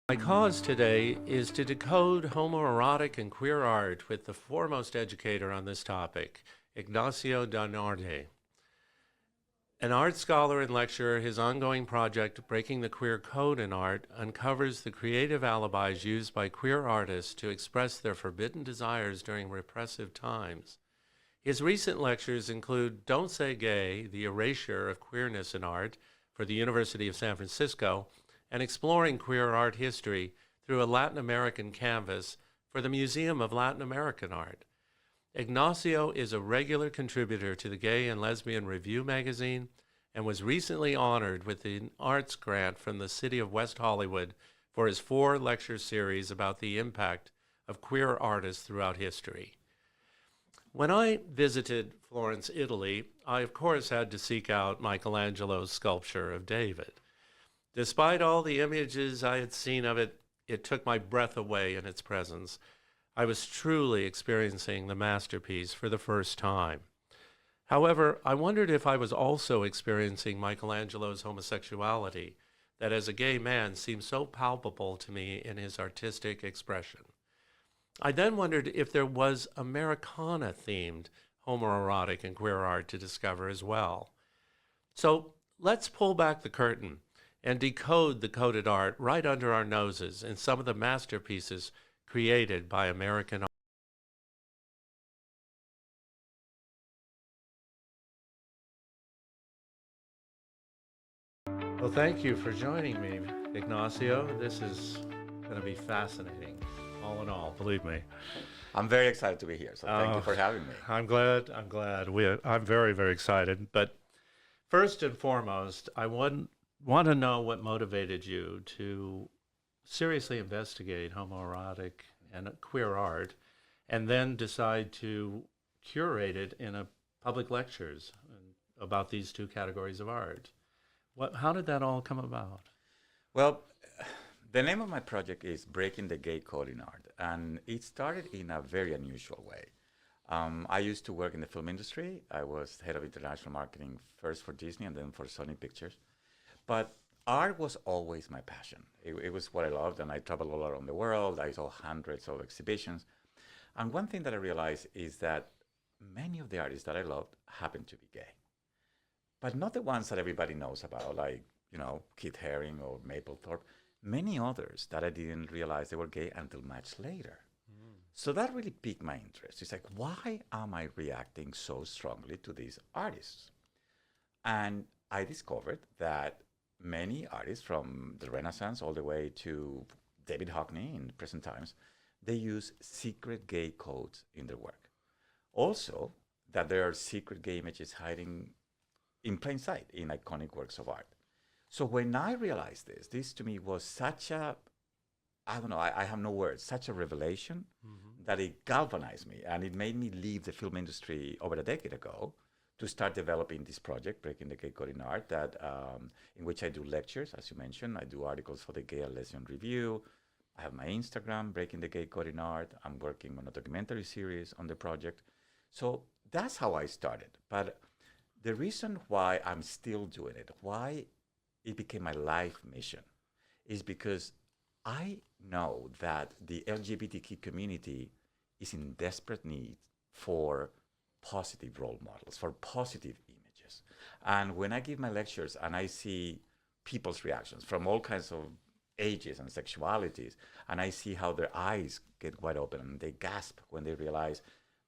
My cause today is to decode homoerotic and queer art with the foremost educator on this topic, Ignacio Donarte. An art scholar and lecturer, his ongoing project, Breaking the Queer Code in Art, uncovers the creative alibis used by queer artists to express their forbidden desires during repressive times. His recent lectures include Don't Say Gay, the Erasure of Queerness in Art for the University of San Francisco, and Exploring Queer Art History through a Latin American canvas for the Museum of Latin American Art. Ignacio is a regular contributor to the Gay and Lesbian Review magazine and was recently honored with an arts grant from the city of West Hollywood for his 4-lecture series about the impact of queer artists throughout history. When I visited Florence, Italy, I of course had to seek out Michelangelo's sculpture of David. Despite all the images I had seen of it, it took my breath away in its presence. I was truly experiencing the masterpiece for the first time. However, I wondered if I was also experiencing Michelangelo's homosexuality, that as a gay man seemed so palpable to me in his artistic expression. I then wondered if there was Americana-themed homoerotic and queer art to discover as well. So let's pull back the curtain and decode the coded art right under our noses in some of the masterpieces created by American art. Well, thank you for joining me, Ignacio. This is going to be fascinating, all in all, believe me. I'm very excited to be here, so thank you for having me. I'm glad. I'm very, very excited. But first and foremost, I want to know what motivated you to seriously investigate homoerotic and queer art, and then decide to curate it in a public lectures about these two categories of art. How did that all come about? Well, the name of my project is Breaking the Gay Code in Art, and it started in a very unusual way. I used to work in the film industry. I was head of international marketing first for Disney and then for Sony Pictures. But art was always my passion. It was what I loved, and I traveled all around the world. I saw hundreds of exhibitions. And one thing that I realized is that many of the artists that I loved happened to be gay. But not the ones that everybody knows about, like, Keith Haring or Mapplethorpe. Many others that I didn't realize they were gay until much later. So that really piqued my interest. It's like, why am I reacting so strongly to these artists? And I discovered that many artists from the Renaissance all the way to David Hockney in present times, they use secret gay codes in their work. Also, that there are secret gay images hiding in plain sight in iconic works of art. So when I realized this to me was such a, I don't know, I have no words, such a revelation that it galvanized me, and it made me leave the film industry over a decade ago to start developing this project, Breaking the Gay Code in Art, that in which I do lectures, as you mentioned. I do articles for the Gay and Lesbian Review. I have my Instagram, Breaking the Gay Code in Art. I'm working on a documentary series on the project. So that's how I started. But the reason why I'm still doing it, why it became my life mission, is because I know that the LGBTQ community is in desperate need for positive role models, for positive images. And when I give my lectures and I see people's reactions from all kinds of ages and sexualities, and I see how their eyes get wide open and they gasp when they realize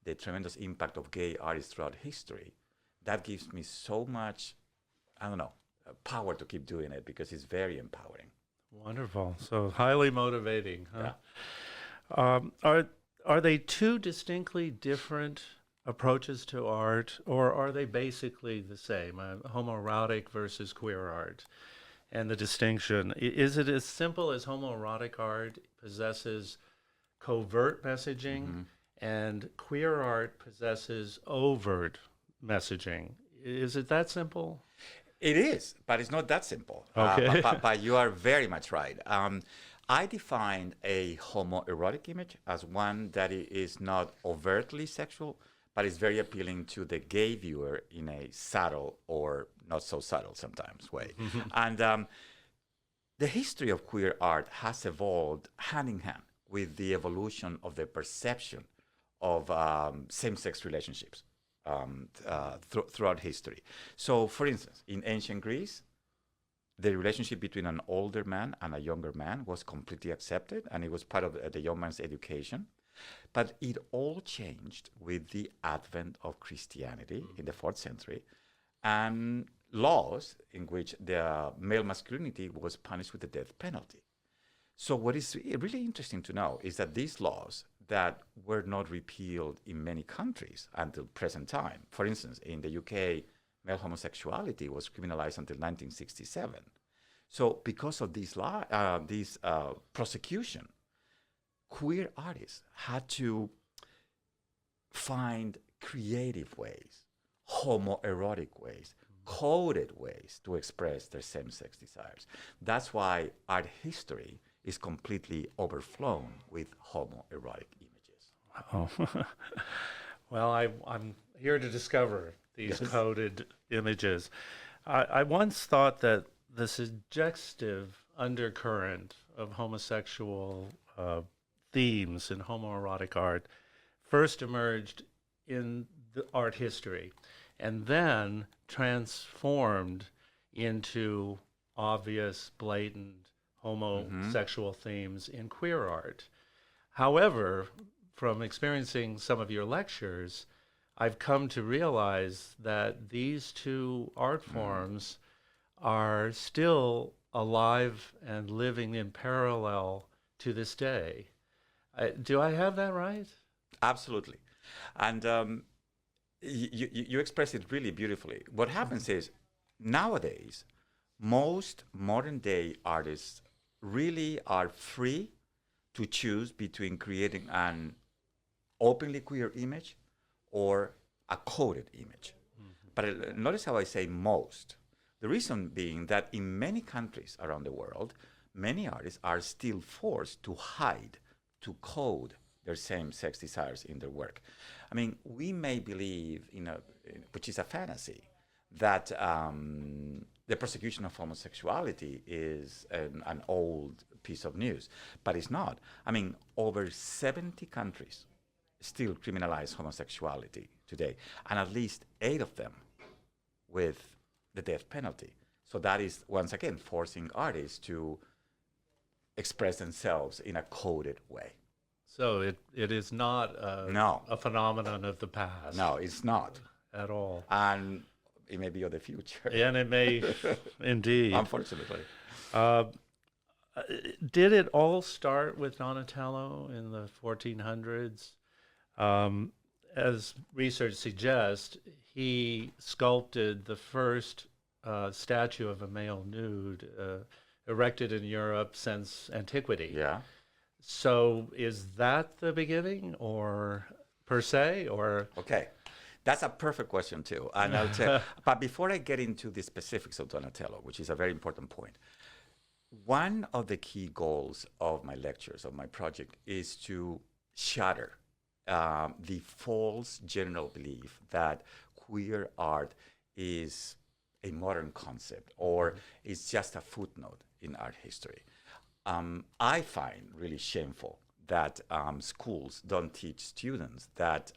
the tremendous impact of gay artists throughout history, that gives me so much, power to keep doing it, because it's very empowering. Wonderful. So highly motivating, huh? Yeah. Are they two distinctly different approaches to art, or are they basically the same, homoerotic versus queer art? And the distinction, is it as simple as homoerotic art possesses covert messaging and queer art possesses overt messaging? Is it that simple? It is, but it's not that simple. Okay. But you are very much right. I define a homoerotic image as one that is not overtly sexual, but is very appealing to the gay viewer in a subtle or not so subtle sometimes way. And the history of queer art has evolved hand in hand with the evolution of the perception of same-sex relationships throughout history. So, for instance, in ancient Greece, the relationship between an older man and a younger man was completely accepted, and it was part of the young man's education. But it all changed with the advent of Christianity in the 4th century, and laws in which the male masculinity was punished with the death penalty. So what is really interesting to know is that these laws that were not repealed in many countries until present time, for instance, in the UK, male homosexuality was criminalized until 1967. So because of this prosecution, queer artists had to find creative ways, homoerotic ways, coded ways to express their same-sex desires. That's why art history is completely overflown with homoerotic images. Oh. Well, I'm here to discover these coded images. I once thought that the suggestive undercurrent of homosexual themes in homoerotic art first emerged in the art history and then transformed into obvious, blatant homosexual themes in queer art. However, from experiencing some of your lectures, I've come to realize that these two art forms are still alive and living in parallel to this day. Do I have that right? Absolutely. And you express it really beautifully. What happens is, nowadays, most modern day artists really are free to choose between creating an openly queer image or a coded image. But notice how I say most. The reason being that in many countries around the world, many artists are still forced to hide, to code their same-sex desires in their work. I mean, we may believe which is a fantasy, that the persecution of homosexuality is an old piece of news, but it's not. I mean, over 70 countries still criminalize homosexuality today, and at least 8 of them with the death penalty. So that is, once again, forcing artists to express themselves in a coded way. So it is not a phenomenon of the past. No, it's not. At all. And it may be of the future. And it may, indeed. Unfortunately. Did it all start with Donatello in the 1400s? As research suggests, he sculpted the first statue of a male nude erected in Europe since antiquity. Yeah. So is that the beginning, or per se, or? Okay. That's a perfect question, too. And I'll tell, but before I get into the specifics of Donatello, which is a very important point, one of the key goals of my lectures, of my project, is to shatter the false general belief that queer art is a modern concept or is just a footnote in art history. I find really shameful that schools don't teach students that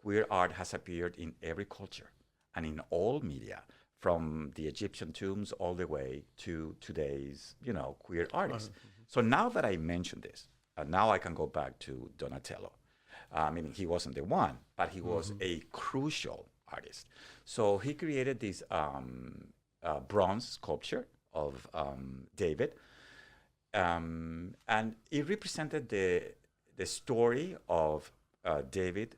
queer art has appeared in every culture and in all media, from the Egyptian tombs all the way to today's, queer artists. So now that I mentioned this, now I can go back to Donatello. I mean, he wasn't the one, but he was a crucial artist. So he created this bronze sculpture of David, and it represented the story of David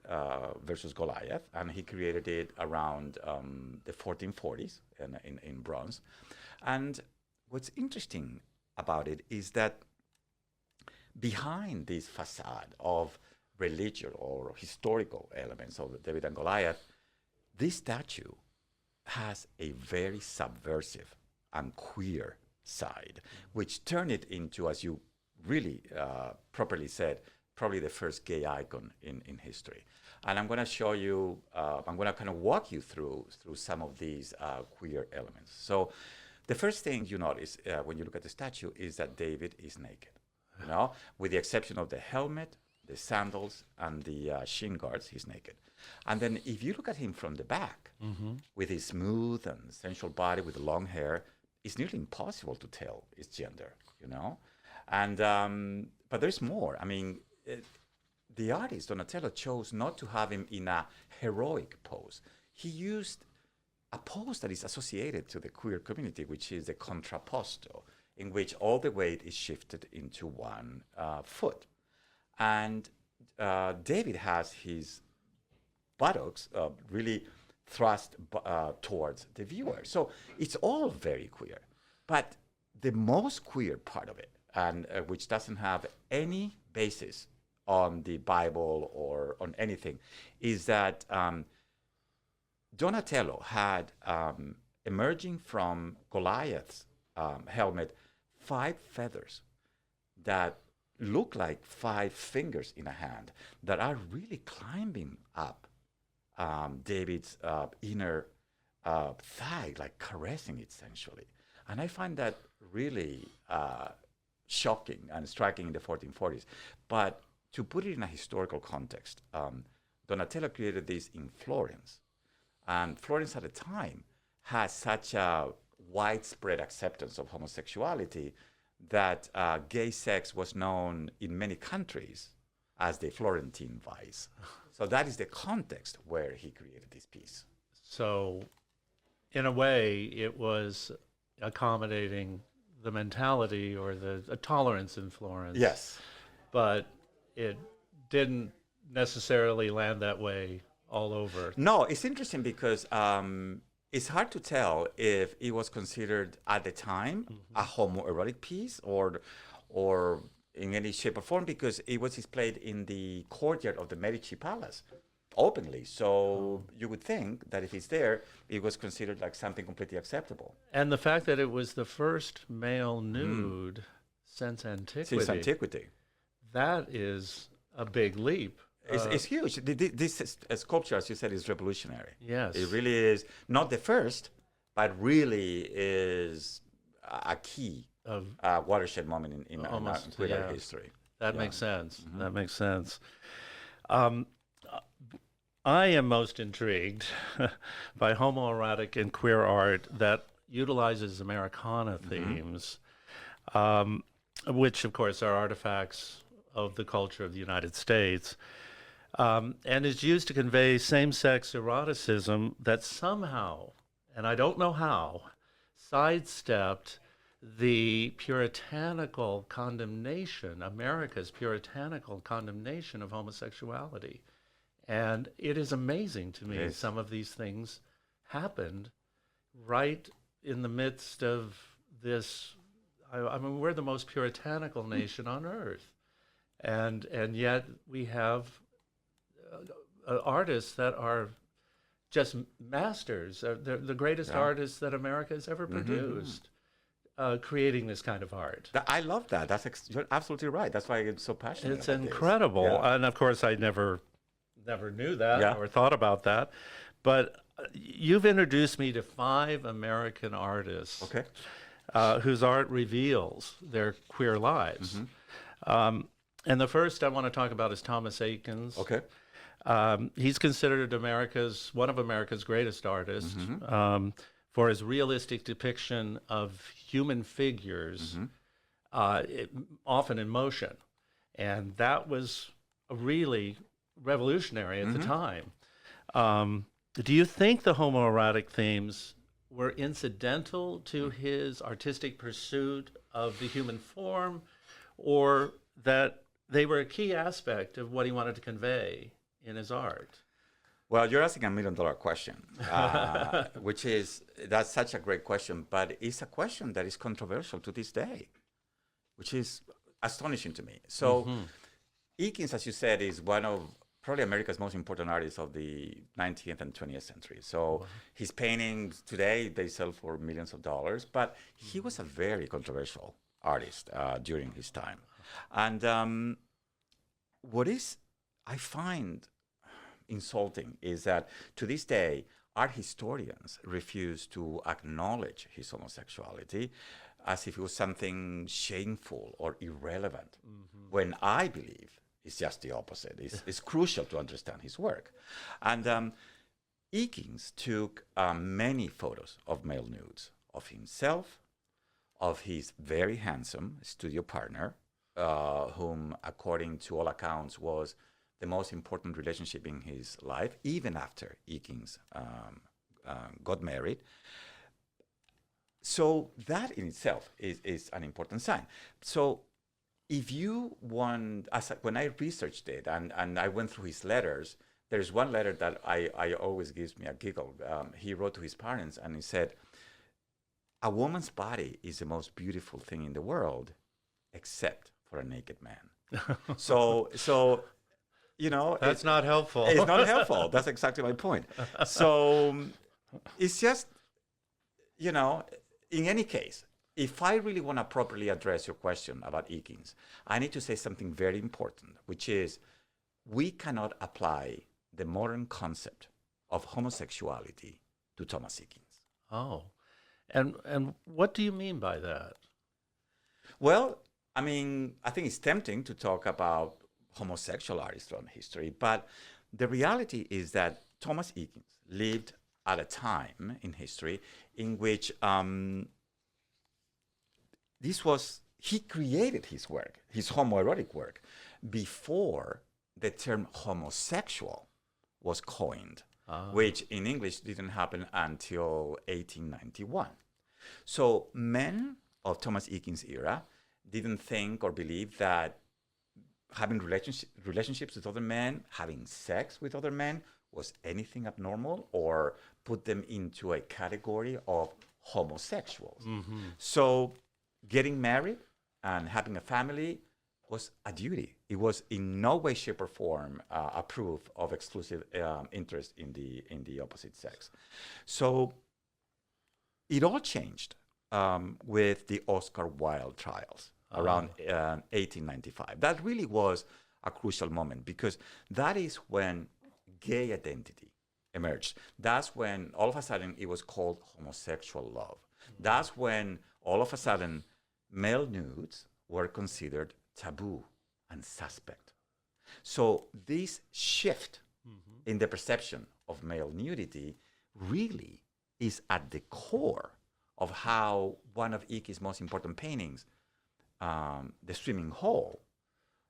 versus Goliath, and he created it around the 1440s in bronze. And what's interesting about it is that behind this facade of religious or historical elements of David and Goliath, this statue has a very subversive and queer side, which turned it into, as you really properly said, probably the first gay icon in history. And I'm going to show you, I'm going to kind of walk you through some of these queer elements. So The first thing you notice when you look at the statue is that David is naked, with the exception of the helmet, the sandals, and the shin guards, he's naked. And then if you look at him from the back, with his smooth and sensual body with the long hair, it's nearly impossible to tell his gender, And but there's more. I mean, the artist Donatello chose not to have him in a heroic pose. He used a pose that is associated to the queer community, which is the contrapposto, in which all the weight is shifted into one foot. And David has his buttocks really thrust towards the viewer. So it's all very queer. But the most queer part of it, and which doesn't have any basis on the Bible or on anything, is that Donatello had, emerging from Goliath's helmet, 5 feathers that look like 5 fingers in a hand that are really climbing up David's inner thigh, like caressing it sensually. And I find that really shocking and striking in the 1440s. But to put it in a historical context, Donatello created this in Florence. And Florence at the time had such a widespread acceptance of homosexuality that gay sex was known in many countries as the Florentine vice. So that is the context where he created this piece. So, in a way, it was accommodating the mentality or the tolerance in Florence. Yes. But it didn't necessarily land that way all over. No, it's interesting because it's hard to tell if it was considered at the time a homoerotic piece or in any shape or form, because it was displayed in the courtyard of the Medici Palace openly. So you would think that if it's there, it was considered like something completely acceptable. And the fact that it was the first male nude since antiquity. Since antiquity. That is a big leap. It's huge. This sculpture, as you said, is revolutionary. Yes. It really is not the first, but really is a key watershed moment in queer art history. That makes sense. That makes sense. I am most intrigued by homoerotic and queer art that utilizes Americana themes, which, of course, are artifacts of the culture of the United States, and is used to convey same-sex eroticism that somehow, and I don't know how, sidestepped the puritanical condemnation, America's puritanical condemnation of homosexuality. And it is amazing to me some of these things happened right in the midst of this. I mean, we're the most puritanical nation on earth. And yet we have artists that are just masters. They're the greatest artists that America has ever produced, creating this kind of art. I love that. You're absolutely right. That's why I'm so passionate It's about incredible. This. Yeah. And of course, I never knew that or thought about that. But you've introduced me to 5 American artists whose art reveals their queer lives. And the first I want to talk about is Thomas Eakins. He's considered one of America's greatest artists for his realistic depiction of human figures, often in motion. And that was really revolutionary at the time. Do you think the homoerotic themes were incidental to his artistic pursuit of the human form, or that they were a key aspect of what he wanted to convey in his art? Well, you're asking $1 million question, that's such a great question, but it's a question that is controversial to this day, which is astonishing to me. So Eakins, as you said, is one of probably America's most important artists of the 19th and 20th century. So his paintings today, they sell for millions of dollars, but he was a very controversial artist during his time. And what I find insulting is that to this day, art historians refuse to acknowledge his homosexuality as if it was something shameful or irrelevant, when I believe it's just the opposite. It's crucial to understand his work. And Eakins took many photos of male nudes of himself, of his very handsome studio partner, whom, according to all accounts, was the most important relationship in his life, even after Eakins got married. So that in itself is an important sign. So if you want, when I researched it and I went through his letters, there's one letter that I always gives me a giggle. He wrote to his parents and he said, "A woman's body is the most beautiful thing in the world, except for a naked man." So you know, That's not helpful. It's not helpful. That's exactly my point. So it's just, you know, in any case, if I really want to properly address your question about Eakins, I need to say something very important, which is we cannot apply the modern concept of homosexuality to Thomas Eakins. Oh, and what do you mean by that? Well, I mean, I think it's tempting to talk about homosexual artists from history, but the reality is that Thomas Eakins lived at a time in history in which he created his work, his homoerotic work, before the term homosexual was coined, which in English didn't happen until 1891. So men of Thomas Eakins' era didn't think or believe that having relationships with other men, having sex with other men, was anything abnormal or put them into a category of homosexuals. So getting married and having a family was a duty. It was in no way, shape, or form a proof of exclusive interest in the opposite sex. So it all changed with the Oscar Wilde trials around 1895. That really was a crucial moment because that is when gay identity emerged. That's when all of a sudden it was called homosexual love. That's when all of a sudden male nudes were considered taboo and suspect. So this shift in the perception of male nudity really is at the core of how one of Eakins' most important paintings, The Swimming Hole,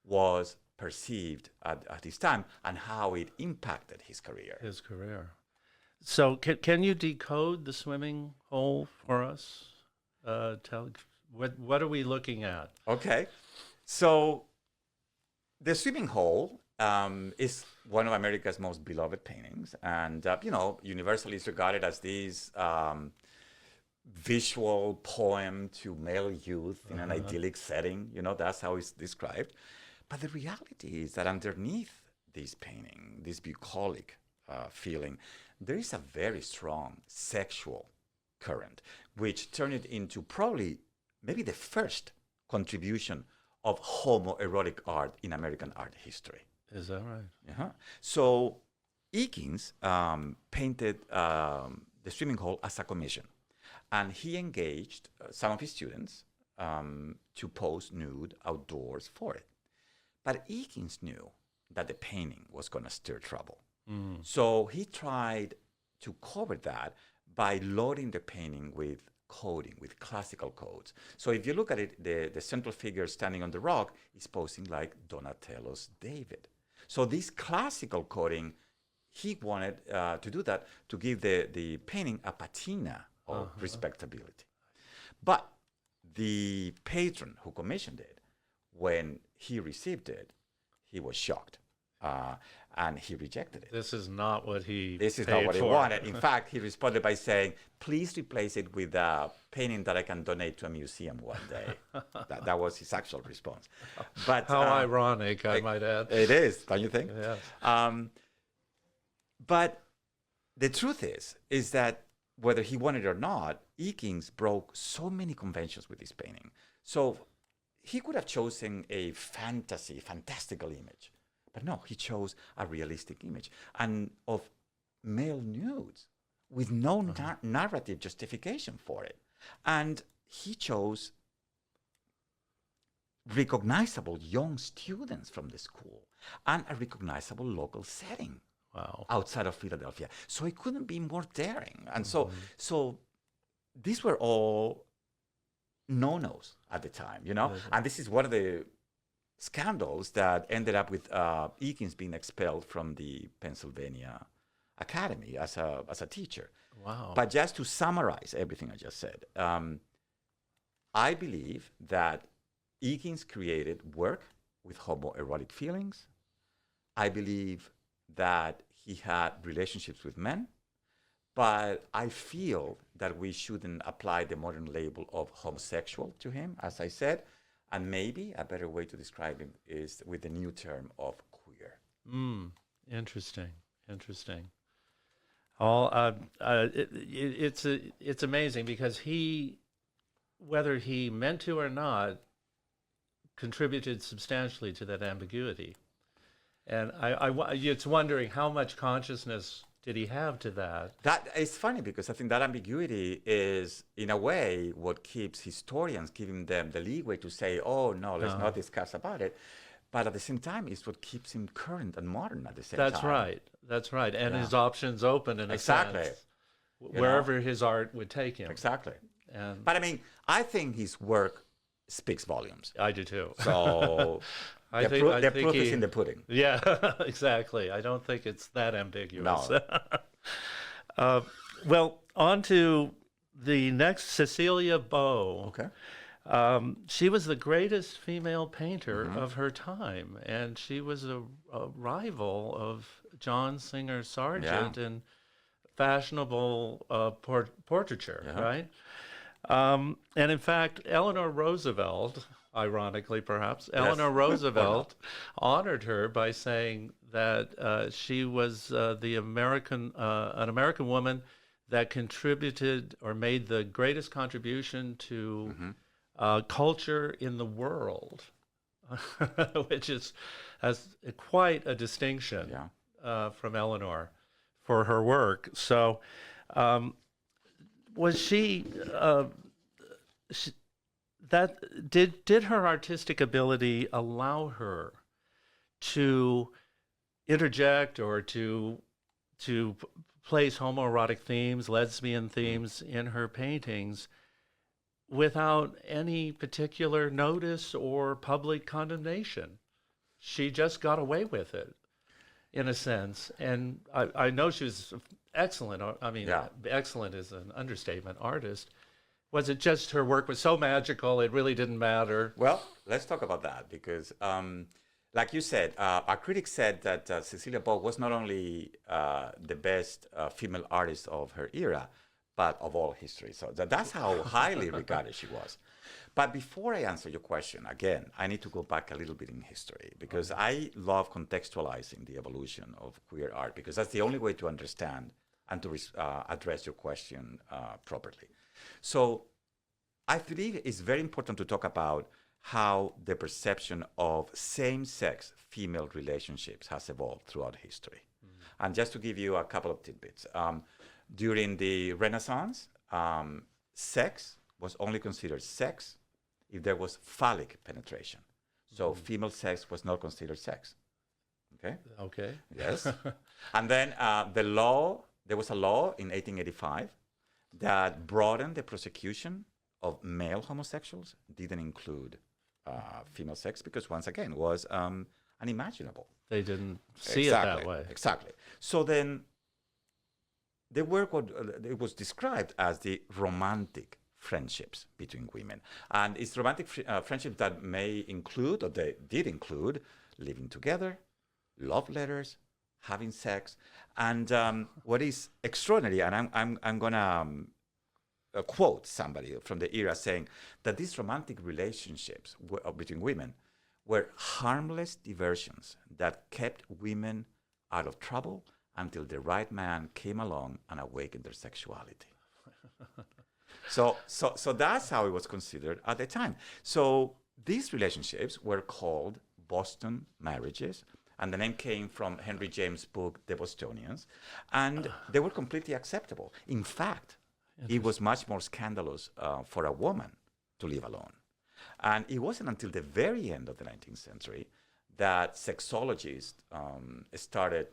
was perceived at his time and how it impacted his career. So can you decode The Swimming Hole for us? What are we looking at? Okay. So The Swimming Hole is one of America's most beloved paintings, and universally is regarded as this visual poem to male youth in an idyllic setting. That's how it's described. But the reality is that underneath this painting, this bucolic feeling, there is a very strong sexual current, which turned it into probably maybe the first contribution of homoerotic art in American art history. Is that right? Uh-huh. So Eakins painted The Swimming Hole as a commission, and he engaged some of his students to pose nude outdoors for it. But Eakins knew that the painting was going to stir trouble. So he tried to cover that by loading the painting with coding, with classical codes. So if you look at it, the central figure standing on the rock is posing like Donatello's David. So this classical coding, he wanted to do that to give the painting a patina of respectability. But the patron who commissioned it, when he received it, he was shocked. And he rejected it. This is not what he wanted. In fact, he responded by saying, "Please replace it with a painting that I can donate to a museum one day." that was his actual response. But how ironic, I might add. It is, don't you think? Yes. But the truth is that whether he wanted it or not, Eakins broke so many conventions with this painting. So he could have chosen a fantastical image. But no, he chose a realistic image and of male nudes with no narrative justification for it. And he chose recognizable young students from the school and a recognizable local setting outside of Philadelphia. So it couldn't be more daring. And so these were all no-nos at the time, you know? And this is one of the scandals that ended up with Eakins being expelled from the Pennsylvania Academy as a teacher. Wow. But just to summarize everything I just said, I believe that Eakins created work with homoerotic feelings. I believe that he had relationships with men, but I feel that we shouldn't apply the modern label of homosexual to him, as I said, and maybe a better way to describe him is with the new term of queer. Interesting. It's amazing because he, whether he meant to or not, contributed substantially to that ambiguity. And it's wondering how much consciousness did he have to that? That is funny because I think that ambiguity is, in a way, what keeps historians, giving them the leeway to say, oh, no, let's not discuss about it. But at the same time, it's what keeps him current and modern at the same time. That's right. And his options open in a sense, wherever his art would take him. Exactly. And but I mean, I think his work speaks volumes. I do too. So the proof is in the pudding. Yeah, exactly. I don't think it's that ambiguous. No. Well, on to the next, Cecilia Beau. Okay. She was the greatest female painter of her time, and she was a rival of John Singer Sargent in fashionable portraiture, right? And in fact, Eleanor Roosevelt, ironically perhaps, Eleanor Roosevelt honored her by saying that she was an American woman that contributed or made the greatest contribution to culture in the world, which has quite a distinction from Eleanor for her work. So was she that did her artistic ability allow her to interject or to place homoerotic themes, lesbian themes in her paintings without any particular notice or public condemnation? She just got away with it, in a sense. And I know she was excellent. I mean, excellent is an understatement, artist. Was it just her work was so magical, it really didn't matter? Well, let's talk about that because, like you said, our critics said that Cecilia Beau was not only the best female artist of her era, but of all history. So that's how highly regarded she was. But before I answer your question, again, I need to go back a little bit in history because I love contextualizing the evolution of queer art because that's the only way to understand and to address your question properly. So I believe it's very important to talk about how the perception of same-sex female relationships has evolved throughout history. And just to give you a couple of tidbits, during the Renaissance, sex was only considered sex if there was phallic penetration. So female sex was not considered sex. Okay? Okay. Yes. And then there was a law in 1885 that broadened the prosecution of male homosexuals, didn't include female sex because, once again, was unimaginable. They didn't see it that way. Exactly. So then the work it was described as the romantic friendships between women. And it's romantic friendships that may include, or they did include, living together, love letters, having sex. And what is extraordinary, and I'm going to quote somebody from the era saying that these romantic relationships between women were harmless diversions that kept women out of trouble until the right man came along and awakened their sexuality. So that's how it was considered at the time. So these relationships were called Boston marriages, And the name came from Henry James' book, The Bostonians. And they were completely acceptable. In fact, it was much more scandalous for a woman to live alone. And it wasn't until the very end of the 19th century that sexologists started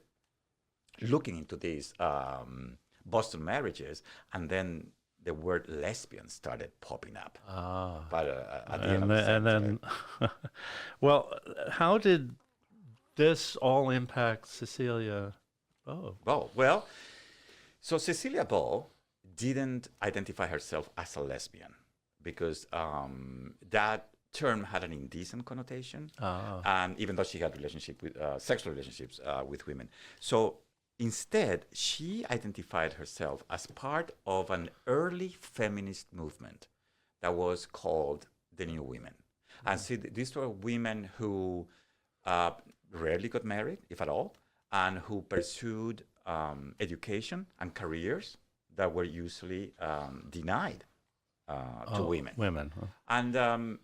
looking into these Boston marriages, and then the word lesbian started popping up. But at the end of the century. Well, how did this all impact Cecilia Beau? Oh, well, so Cecilia Beau didn't identify herself as a lesbian because that term had an indecent connotation, and even though she had sexual relationships with women. So instead, she identified herself as part of an early feminist movement that was called the New Women. And see, these were women who rarely got married, if at all, and who pursued education and careers that were usually denied to women. Huh? And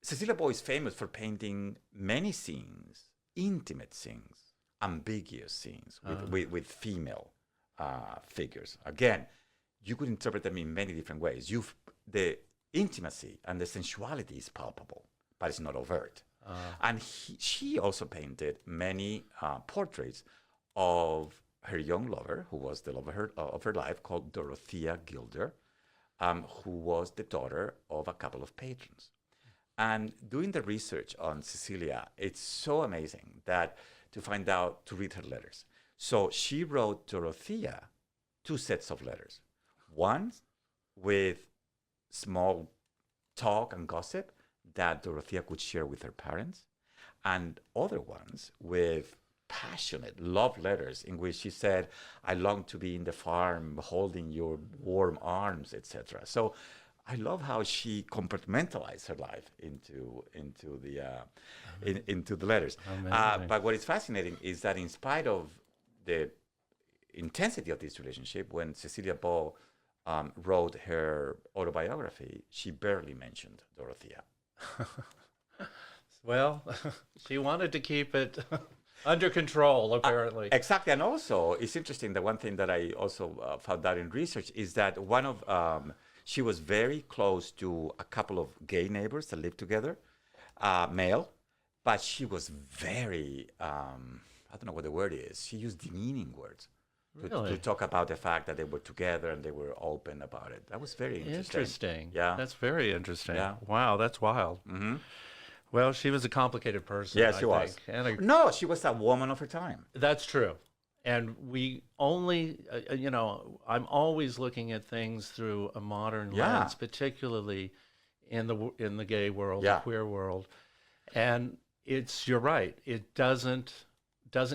Cecilia Beau is famous for painting many scenes, intimate scenes, ambiguous scenes with female figures. Again, you could interpret them in many different ways. The intimacy and the sensuality is palpable, but it's not overt. And she also painted many portraits of her young lover, who was the love of her life, called Dorothea Gilder, who was the daughter of a couple of patrons. And doing the research on Cecilia, it's so amazing that to read her letters. So she wrote Dorothea 2 sets of letters. One with small talk and gossip that Dorothea could share with her parents, and other ones with passionate love letters in which she said, "I long to be in the farm, holding your warm arms," etc. So I love how she compartmentalized her life into the letters. But what is fascinating is that in spite of the intensity of this relationship, when Cecilia Beau wrote her autobiography, she barely mentioned Dorothea. Well, she wanted to keep it under control, apparently. Exactly. And also, it's interesting that one thing that I also found out in research is that she was very close to a couple of gay neighbors that lived together, male, but she was very, I don't know what the word is. She used demeaning words to talk about the fact that they were together and they were open about it. That was very interesting. Yeah. That's very interesting. Yeah. Wow, that's wild. Mm-hmm. Well, she was a complicated person. Yes, she was. No, she was a woman of her time. That's true. And we only, I'm always looking at things through a modern lens, particularly in the gay world, the queer world. And you're right, it doesn't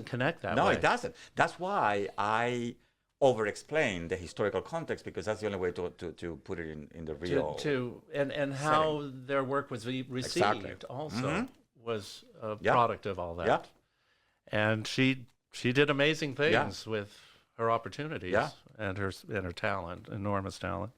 connect that way. No, it doesn't. That's why I over-explain the historical context, because that's the only way to put it in the real and how setting. Their work was received also was a product of all that. And she did amazing things with her opportunities and her talent, enormous talent.